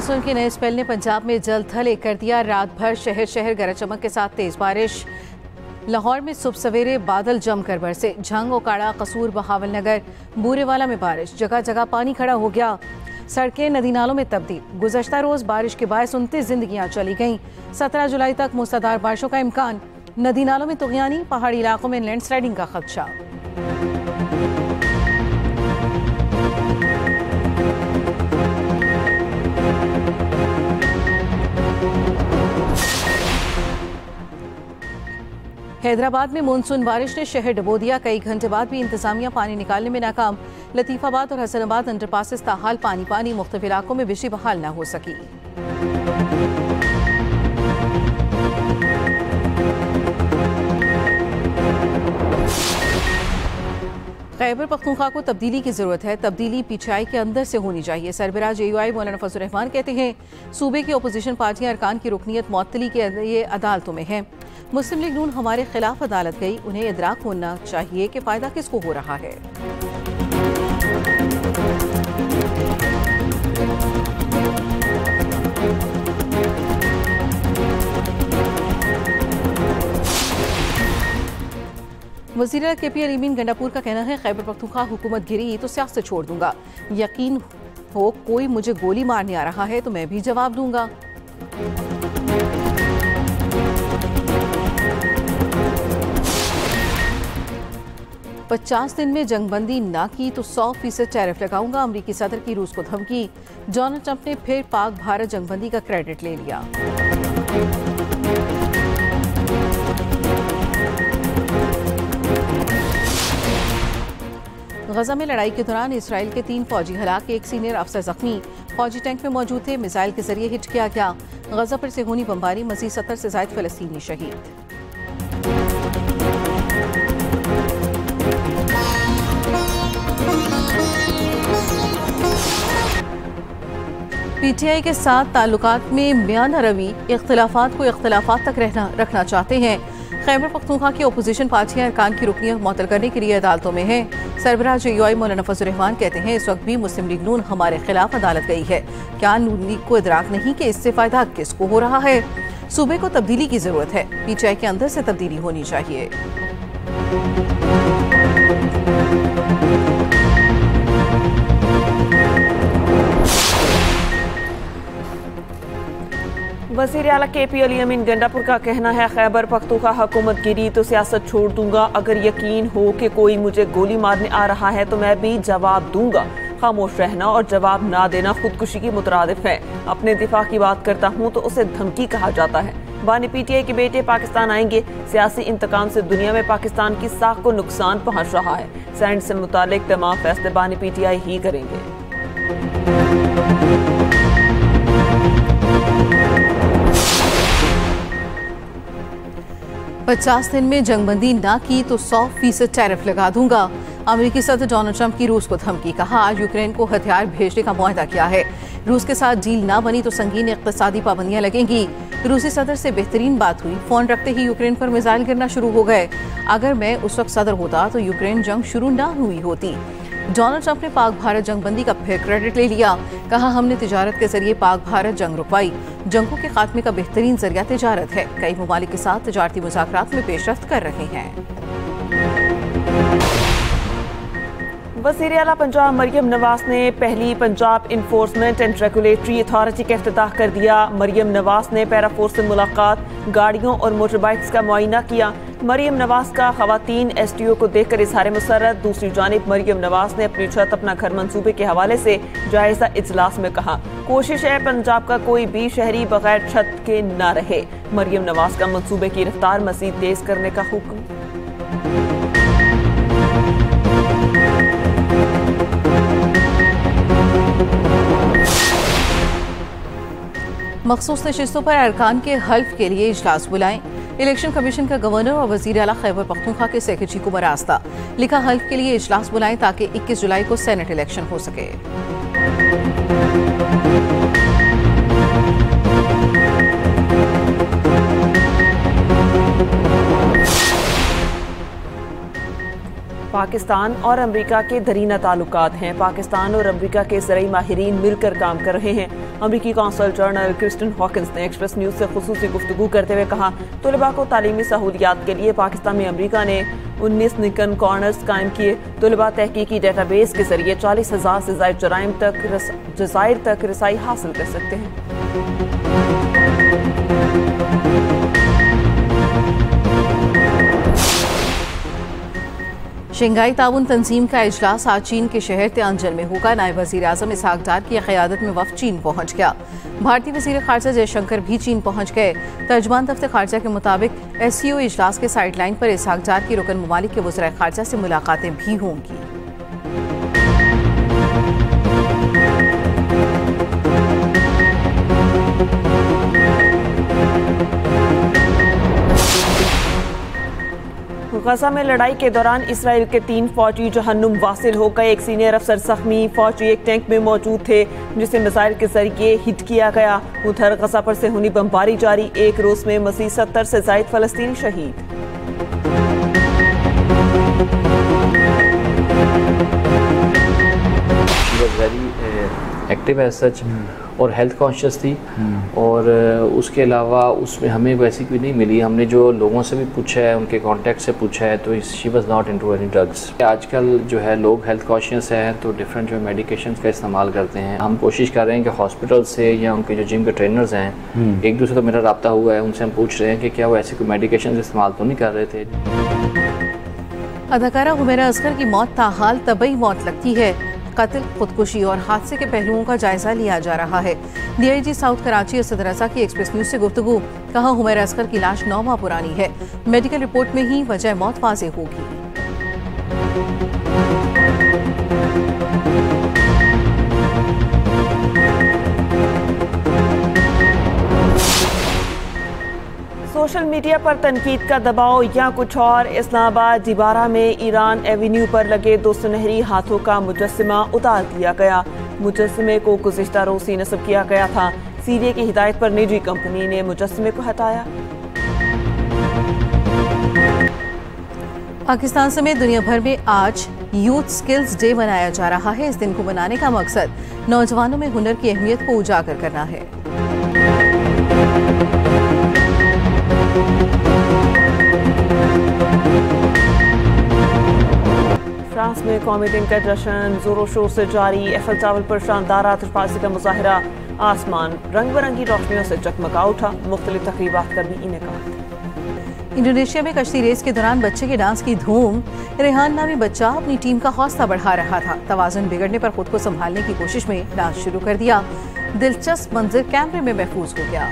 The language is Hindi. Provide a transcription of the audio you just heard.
मानसून के नए स्पेल ने पंजाब में जल थल एक कर दिया। रात भर शहर शहर गरज चमक के साथ तेज बारिश। लाहौर में सुबह सवेरे बादल जमकर बरसे। झंग, ओकाड़ा, कसूर, बहावल नगर, बूरेवाला में बारिश। जगह जगह पानी खड़ा हो गया। सड़कें नदी नालों में तब्दील। गुज़श्ता रोज बारिश के बायस 29 जिंदगियां चली गईं। 17 जुलाई तक मूसलाधार बारिशों का इम्कान। नदी नालों में तुग़यानी, पहाड़ी इलाकों में लैंडस्लाइडिंग का खदशा। हैदराबाद में मानसून बारिश ने शहर डबो दिया। कई घंटे बाद भी इंतजामिया पानी निकालने में नाकाम। लतीफाबाद और हसनाबाद अंडरपासेस ताहाल पानी पानी। मुख्तलिफ इलाकों में बिजली बहाल न हो सकी। खैबर पख्तूनख्वा को तब्दीली की जरूरत है। तब्दीली पीछाई के अंदर से होनी चाहिए। सरबराह JUI मौलाना फजल रहमान कहते हैं, सूबे की अपोजिशन पार्टियां अरकान की रुकनीत मुअत्तली के लिए अदालतों में है। मुस्लिम लीग नून हमारे खिलाफ अदालत गई। उन्हें इदराक होना चाहिए कि फायदा किसको हो रहा है। वज़ीर KP अलीमीन गंडापुर का कहना है, खैबर पख्तूनख्वा हुकूमत गिरी तो सियासत छोड़ दूंगा। यकीन हो कोई मुझे गोली मारने आ रहा है तो मैं भी जवाब दूंगा। पचास दिन में जंगबंदी ना की तो 100% टैरिफ लगाऊंगा। अमरीकी सदर की रूस को धमकी। डोनाल्ड ट्रंप ने फिर पाक भारत जंगबंदी का क्रेडिट ले लिया। गजा में लड़ाई के दौरान इसराइल के 3 फौजी हलाक, 1 सीनियर अफसर जख्मी। फौजी टैंक में मौजूद थे। मिसाइल के जरिए हिट किया गया। गजा पर से होनी बमबारी। मजीद 70 से ज्यादा फलस्तीनी शहीद। PTI के साथ ताल्लुकात में मियां रवि इख्तिलाफात को इख्तिलाफात तक रखना चाहते हैं। खैबर पख्तूनख्वा की अपोजिशन पार्टियां अरकान की रुकनियत मुअत्तल करने के लिए अदालतों में हैं। सरबराह JUI मौलाना फजल रहमान कहते हैं, इस वक्त भी मुस्लिम लीग नून हमारे खिलाफ अदालत गई है। क्या नून लीग को इदराक नहीं कि इससे फायदा किसको हो रहा है? सूबे को तब्दीली की जरूरत है। PTI के अंदर से तब्दीली होनी चाहिए। वज़ीर आला KP अलीमीन गंडापुर का कहना है, खैबर पख्तूनख्वा हुकूमत गिरी तो सियासत छोड़ दूंगा। अगर यकीन हो कि कोई मुझे गोली मारने आ रहा है तो मैं भी जवाब दूंगा। खामोश रहना और जवाब ना देना खुदकुशी की मुतरादिफ है। अपने दिफा की बात करता हूँ तो उसे धमकी कहा जाता है। बानी PTI के बेटे पाकिस्तान आएंगे। सियासी इंतकाम से दुनिया में पाकिस्तान की साख को नुकसान पहुँच रहा है। सैंड से मुतालिक तमाम फैसले बानी PTI ही करेंगे। 50 दिन में जंगबंदी ना की तो 100% टैरिफ लगा दूंगा। अमेरिकी सदर डोनाल्ड ट्रंप की रूस को धमकी। कहा, आज यूक्रेन को हथियार भेजने का मुआहदा किया है। रूस के साथ डील ना बनी तो संगीन इक़्तिसादी पाबंदियां लगेंगी। रूसी सदर से बेहतरीन बात हुई। फोन रखते ही यूक्रेन पर मिसाइल गिरना शुरू हो गए। अगर मैं उस वक्त सदर होता तो यूक्रेन जंग शुरू ना हुई होती। डोनाल्ड ट्रंप ने पाक भारत जंगबंदी का फिर क्रेडिट ले लिया। कहा, हमने तिजारत के जरिए पाक भारत जंग रुकवाई। जंगों के खात्मे का बेहतरीन जरिया तिजारत है। कई ममालिक के साथ तिजारती मुज़ाकरात में पेशरफ्त कर रहे हैं। वज़ीर आला पंजाब मरियम नवाज ने पहली Punjab enforcement and regulatory authority का इफ्तिताह कर दिया। मरियम नवाज ने पैरा फोर्स से मुलाकात, गाड़ियों और मोटर बाइक्स का मुआयना किया। मरियम नवाज का खवातीन STO को देखकर इजहार मसर्रत। दूसरी जानिब मरियम नवाज ने अपनी छत अपना घर मंसूबे के हवाले से जायजा इजलास में कहा, कोशिश है पंजाब का कोई भी शहरी बगैर छत के न रहे। मरियम नवाज का मंसूबे की रफ्तार मजीद तेज करने का हुक्म। मखसूस नशिस्तों पर अरकान के हल्फ के लिए इजलास बुलाएं। इलेक्शन कमीशन का गवर्नर और वज़ीर आला खैबर पख्तूनख्वा के सेक्रेटरी को मरास्ता। लिखा, हल्फ के लिए इजलास बुलाएं ताकि 21 जुलाई को सेनेट इलेक्शन हो सके। पाकिस्तान और अमेरिका के दरीना ताल्लुकात हैं। पाकिस्तान और अमेरिका के ज़रई माहिरीन मिलकर काम कर रहे हैं। अमरीकी कौंसल जनरल क्रिस्टन हॉकिंस ने एक्सप्रेस न्यूज़ से खुसूसी गुफ्तगू करते हुए कहा, तलबा को तालीमी सहूलियात के लिए पाकिस्तान में अमरीका ने 19 निकन कॉर्नर्स कायम किए। तलबा तहकीकी डेटाबेस के जरिए 40,000 से ज़ायद जज़ायर तक रसाई हासिल कर सकते हैं। शंघाई ताउन तंजीम का इजलास आज चीन के शहर तियानजिन में होगा। नायब वज़ीर आज़म इसहाक डार की क़यादत में वफ़द चीन पहुँच गया। भारतीय वज़ीर ख़ारजा जयशंकर भी चीन पहुँच गए। तर्जमान दफ्तर ख़ारजा के मुताबिक SCO इजलास के साइडलाइन पर इसहाक डार की रुकन ममालिक के वज़राए ख़ारजा से मुलाकातें भी होंगी। गजा में लड़ाई के दौरान इसराइल के 3 फौजी जहन्नुम वासिल हो गए। एक सीनियर अफसर जख्मी, फौजी एक टैंक में मौजूद थे जिसे मिसाइल के जरिए हिट किया गया। उधर गजा पर से हुनी बमबारी जारी, एक रोज में मज़ीद 70 से ज़ायद फ़लस्तीनी शहीद। एक्टिव एज सच और हेल्थ कॉन्शियस थी और उसके अलावा उसमें हमें वैसी कोई नहीं मिली। हमने जो लोगों से भी पूछा है, उनके कांटेक्ट से पूछा है, तो she was not into any drugs. आजकल जो है लोग हेल्थ कॉन्शियस हैं तो डिफरेंट जो मेडिकेशन का इस्तेमाल करते हैं। हम कोशिश कर रहे हैं कि हॉस्पिटल से या उनके जो जिम के ट्रेनर्स हैं, एक दूसरे तो मेरा रब्ता हुआ है, उनसे हम पूछ रहे हैं कि क्या वो ऐसी कोई मेडिकेशन इस्तेमाल तो नहीं कर रहे थे। अदाकारा हुमैरा असगर की मौत ताहाल तबई मौत लगती है। कत्ल, खुदकुशी और हादसे के पहलुओं का जायजा लिया जा रहा है। DIG साउथ कराची असद रजा की एक्सप्रेस न्यूज़ से गुफ्तगू, कहा हुमैरा असगर की लाश 9 माह पुरानी है। मेडिकल रिपोर्ट में ही वजह मौत वाज़ेह होगी। सोशल मीडिया पर तनकीद का दबाव या कुछ और। इस्लामाबाद जिबारा में ईरान एवेन्यू पर लगे 2 सुनहरी हाथों का मुजस्समा उतार दिया गया। मुजस्समे को गुज़िश्ता रोज़ नस्ब किया गया था। सीरिया की हिदायत पर निजी कंपनी ने मुजस्समे को हटाया। पाकिस्तान समेत दुनिया भर में आज यूथ स्किल्स डे मनाया जा रहा है। इस दिन को मनाने का मकसद नौजवानों में हुनर की अहमियत को उजागर करना है। फ्रांस में कौमी दिन का जश्न जोरों शोर से जारी। एफिल टावर पर शानदार आतिशबाजी का मुजाहिरा। आसमान रंग बिरंगी रोशनियों से जगमगा उठा। मुख्तलिफ तकरीबात का भी इनेकाद। इंडोनेशिया में कश्ती रेस के दौरान बच्चे के डांस की धूम। रेहान नामी बच्चा अपनी टीम का हौसला बढ़ा रहा था। तवाज़ुन बिगड़ने पर खुद को संभालने की कोशिश में डांस शुरू कर दिया। दिलचस्प मंजर कैमरे में महफूज हो गया।